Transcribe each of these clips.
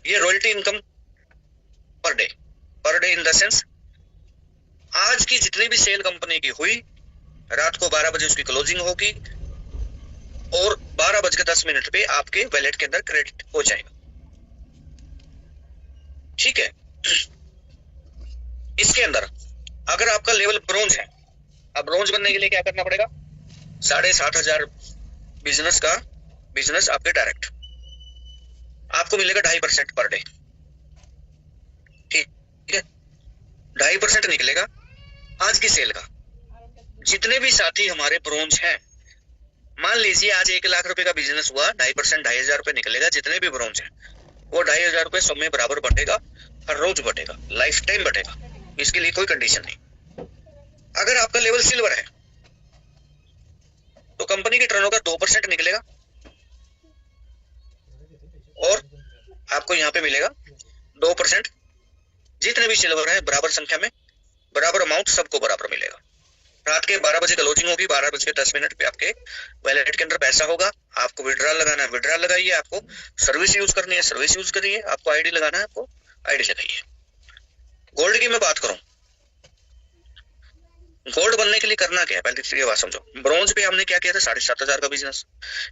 ये royalty income per day in the sense आज की जितनी भी सेल कंपनी की हुई, रात को 12 बजे उसकी क्लोजिंग होगी और 12:10 पे आपके वैलेट के अंदर क्रेडिट हो जाएगा। ठीक है। इसके अंदर अगर आपका लेवल ब्रोंज है, अब ब्रोंज बनने के लिए क्या करना पड़ेगा? 7,500 बिजनेस आपके डायरेक्ट आपको मिलेगा 2.5% पर डे। ठीक है, 2.5% निकलेगा आज की सेल का। जितने भी साथी हमारे ब्रोंज हैं, मान लीजिए आज 1 लाख रुपए का बिजनेस हुआ, 2.5% 2,500 रुपए निकलेगा। जितने भी ब्रोंज हैं वो 2,500 रुपए सब में बराबर बटेगा, हर रोज बटेगा, लाइफ टाइम बटेगा। इसके लिए कोई कंडीशन नहीं। अगर आपका लेवल सिल्वर है तो कंपनी के टर्नओवर का 2% निकलेगा और आपको यहाँ पे मिलेगा 2%। जितने भी सिल्वर है बराबर संख्या में, बराबर अमाउंट सबको बराबर मिलेगा। रात के 12 बजे क्लोजिंग होगी, 12:10 पे आपके वैलेट के अंदर पैसा होगा। आपको विड्रॉल लगाना है, विड्रॉल लगाइए। आपको सर्विस यूज करनी है, सर्विस यूज करिए। आपको आईडी लगाना है, आपको आईडी लगाइए। गोल्ड की मैं बात करूं, गोल्ड बनने के लिए करना क्या है, पहले ये बात समझो। ब्रॉन्ज पे हमने क्या किया था? 7,500 का बिजनेस।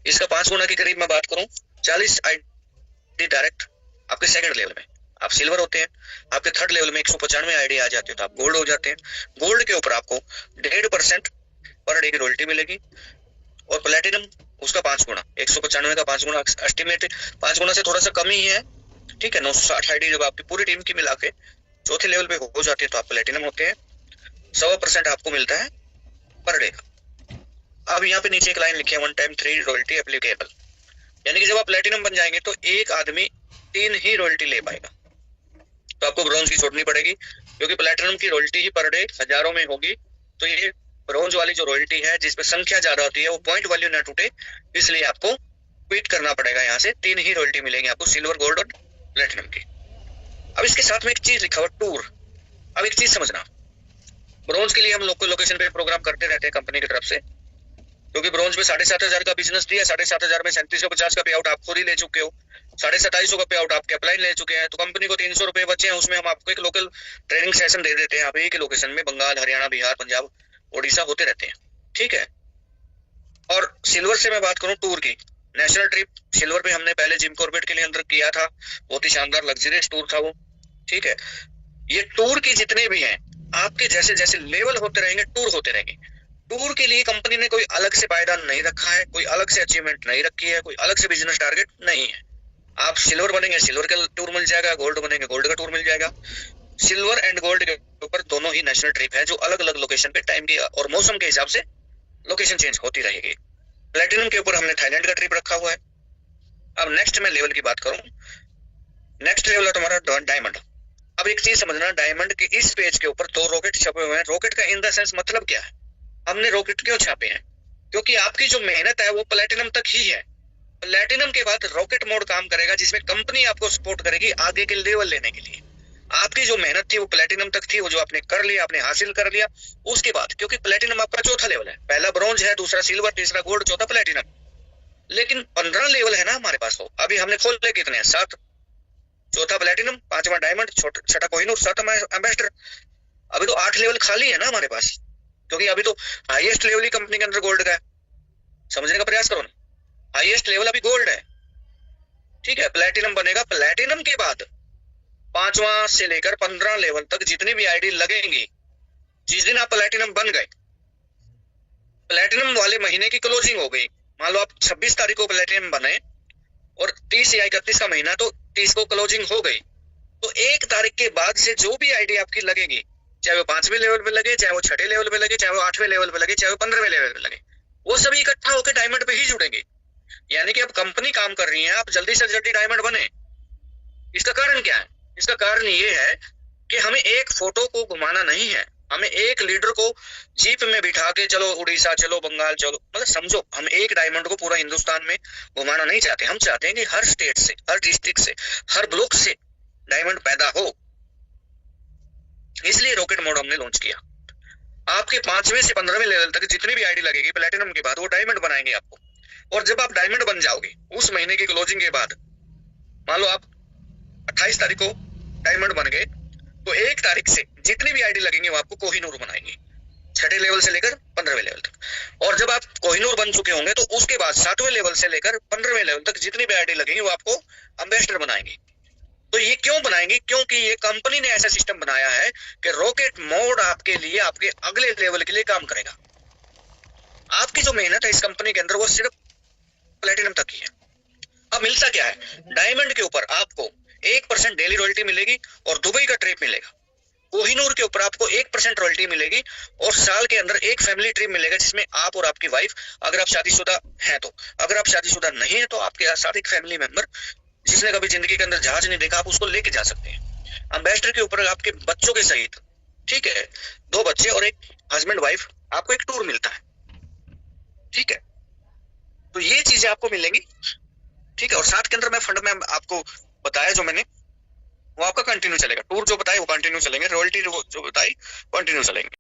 इसका 5 गुना के करीब मैं बात करूं, 40 आईडी डायरेक्ट आपके सेकंड लेवल में। आप सिल्वर होते हैं, आपके थर्ड लेवल में 195 आईडी आ जाती है तो आप गोल्ड हो जाते हैं। गोल्ड के ऊपर आपको 1.5% पर डे की रॉयल्टी मिलेगी और प्लेटिनम उसका 5 गुना, 195 का 5 गुना एस्टिमेट 5 गुना से थोड़ा सा कम ही है। ठीक है, 960 आईडी जब आपकी पूरी टीम की मिला के चौथे लेवल पे हो जाती है तो आप प्लेटिनम होते हैं। 100% आपको मिलता है पर डे का। अब यहाँ पे नीचे एक लाइन लिखी है, 1 टाइम 3 रॉयल्टी एप्लीकेबल, यानी कि जब आप प्लेटिनम बन जाएंगे तो एक आदमी 3 ही रॉयल्टी ले पाएगा। तो आपको ब्रॉन्ज की छोड़नी पड़ेगी, क्योंकि प्लेटिनम की रॉयल्टी ही पर डे हजारों में होगी। तो ये ब्रॉन्ज वाली जो रॉयल्टी है जिसपे संख्या ज्यादा होती है वो पॉइंट वैल्यू ना टूटे, इसलिए आपको क्विट करना पड़ेगा। यहाँ से 3 ही रॉयल्टी मिलेंगे आपको, सिल्वर, गोल्ड और प्लेटिनम की। अब इसके साथ में एक चीज लिखा हुआ टूर। अब एक चीज समझना, ब्रॉन्ज के लिए हम लोग लोकेशन पे प्रोग्राम करते रहते हैं कंपनी की तरफ से, क्योंकि ब्रॉन्ज में 7,500 का बिजनेस दिया, 7,500 में 3750 का पे आउट आप खुद ही ले चुके हो, 2750 का पे आउट आपके अपलाइन ले चुके हैं। तो कंपनी को 300 रुपए बचे हैं, उसमें हम आपको एक लोकल ट्रेनिंग सेशन दे देते हैं। आप एक ही लोकेशन में बंगाल, हरियाणा, बिहार, पंजाब, उड़ीसा होते रहते हैं। ठीक है। और सिल्वर से मैं बात करूं, टूर की नेशनल ट्रिप सिल्वर पे हमने पहले जिम कॉर्बेट के लिए अंदर किया था, बहुत ही शानदार लग्जरियस टूर था वो। ठीक है, ये टूर की जितने भी हैं, आपके जैसे जैसे लेवल होते रहेंगे टूर होते रहेंगे। टूर के लिए कंपनी ने कोई अलग से पायदान नहीं रखा है, कोई अलग से अचीवमेंट नहीं रखी है, कोई अलग से बिजनेस टारगेट नहीं है। आप सिल्वर बनेंगे सिल्वर का टूर मिल जाएगा, गोल्ड बनेंगे गोल्ड का टूर मिल जाएगा। सिल्वर एंड गोल्ड के ऊपर दोनों ही नेशनल ट्रिप है, जो अलग अलग लोकेशन पे टाइम के और मौसम के हिसाब से लोकेशन चेंज होती रहेगी। प्लेटिनम के ऊपर हमने थाईलैंड का ट्रिप रखा हुआ है। अब नेक्स्ट मैं लेवल की बात करूं, नेक्स्ट लेवल है तुम्हारा डायमंड। अब एक चीज समझना, डायमंड के इस पेज के ऊपर 2 रॉकेट छपे हुए हैं। रॉकेट का इन द सेंस मतलब क्या है? हमने रॉकेट क्यों छापे हैं? क्योंकि आपकी जो मेहनत है वो प्लेटिनम तक ही है। प्लेटिनम के बाद रॉकेट मोड काम करेगा, जिसमें कंपनी आपको सपोर्ट करेगी आगे के लेवल लेने के लिए। आपकी जो मेहनत थी वो प्लेटिनम तक थी, वो जो आपने कर लिया, आपने हासिल कर लिया। उसके बाद, क्योंकि प्लेटिनम आपका चौथा लेवल है, पहला ब्रॉन्ज है, दूसरा सिल्वर, तीसरा गोल्ड, चौथा प्लेटिनम। लेकिन 15 लेवल है ना हमारे पास। तो अभी हमने खोले कितने हैं? 7। चौथा प्लेटिनम, 5वां डायमंड, छठा कोहिनूर, 7वां एम्बेसडर। अभी तो 8 लेवल खाली है ना हमारे पास, क्योंकि अभी तो हाईएस्ट लेवल ही कंपनी के अंदर गोल्ड का है। समझने का प्रयास करो ना, हाईएस्ट लेवल अभी गोल्ड है। ठीक है, प्लेटिनम बनेगा। प्लेटिनम के बाद 5वां से लेकर 15 लेवल तक जितनी भी आईडी लगेंगी, जिस दिन आप प्लेटिनम बन गए, प्लेटिनम वाले महीने की क्लोजिंग हो गई। मान लो आप 26 तारीख को प्लेटिनम बने और 30 या 31 का महीना, तो 30 को क्लोजिंग हो गई। तो 1 तारीख के बाद से जो भी आईडी आपकी लगेगी, चाहे वो 5वें लेवल पे लगे, चाहे वो 6ठे लेवल पे लगे, चाहे वो 8वें लेवल पे लगे, चाहे वो 15वें लेवल पे लगे, वो सभी इकट्ठा होकर डायमंड पे ही जुड़ेंगे। यानी कि अब कंपनी काम कर रही है, आप जल्दी से जल्दी डायमंड बने। इसका कारण क्या है? इसका कारण ये है कि हमें एक फोटो को घुमाना नहीं है, हमें एक लीडर को जीप में बिठा के चलो उड़ीसा, चलो बंगाल, चलो, मतलब समझो, हम एक डायमंड को पूरा हिंदुस्तान में घुमाना नहीं चाहते। हम चाहते हैं कि हर स्टेट से, हर डिस्ट्रिक्ट से, हर ब्लॉक से डायमंड पैदा हो। इसलिए रॉकेट मोड हमने लॉन्च किया। आपके 5वें से 15वें लेवल तक जितनी भी आईडी लगेगी प्लेटिनम के बाद, वो डायमंड बनाएंगे आपको। और जब आप डायमंड बन जाओगे, उस महीने की क्लोजिंग के बाद, मान लो आप 28 तारीख को डायमंड बन गए तो 1 तारीख से जितनी भी आईडी लगेंगे वो आपको कोहिनूर बनाएंगे, 6ठे लेवल से लेकर 15वें लेवल तक। और जब आप कोहिनूर बन चुके होंगे तो उसके बाद 7वें लेवल से लेकर 15वें लेवल तक जितनी भी आईडी लगेंगी वो आपको एम्बेसडर बनाएंगे। तो ये क्यों बनाएंगे? क्योंकि ये कंपनी ने ऐसा सिस्टम बनाया है कि रॉकेट मोड आपके लिए आपके अगले लेवल के लिए काम करेगा। आपकी जो मेहनत है इस कंपनी के अंदर वो सिर्फ प्लेटिनम तक ही है। अब मिलता क्या है? डायमंड के ऊपर आपको 1% डेली रॉयल्टी मिलेगी और दुबई का ट्रिप मिलेगा। कोहिनूर के ऊपर आपको 1% रॉयल्टी मिलेगी और साल के अंदर एक फैमिली ट्रिप मिलेगा जिसमें आप और आपकी वाइफ, अगर आप शादीशुदा हैं तो, अगर आप शादीशुदा नहीं है तो आपके साथ एक फैमिली मेंबर जिसने कभी जिंदगी के अंदर जहाज नहीं देखा आप उसको लेके जा सकते हैं। एम्बेसडर के ऊपर आपके बच्चों के सहित, ठीक है, 2 बच्चे और एक हस्बैंड वाइफ, आपको एक टूर मिलता है, ठीक है। तो ये चीजें आपको मिलेंगी, ठीक है। और साथ के अंदर मैं फंड में आपको बताया जो मैंने वो आपका कंटिन्यू चलेगा। टूर जो बताए वो कंटिन्यू चलेंगे, रॉयल्टी जो बताई कंटिन्यू चलेंगे।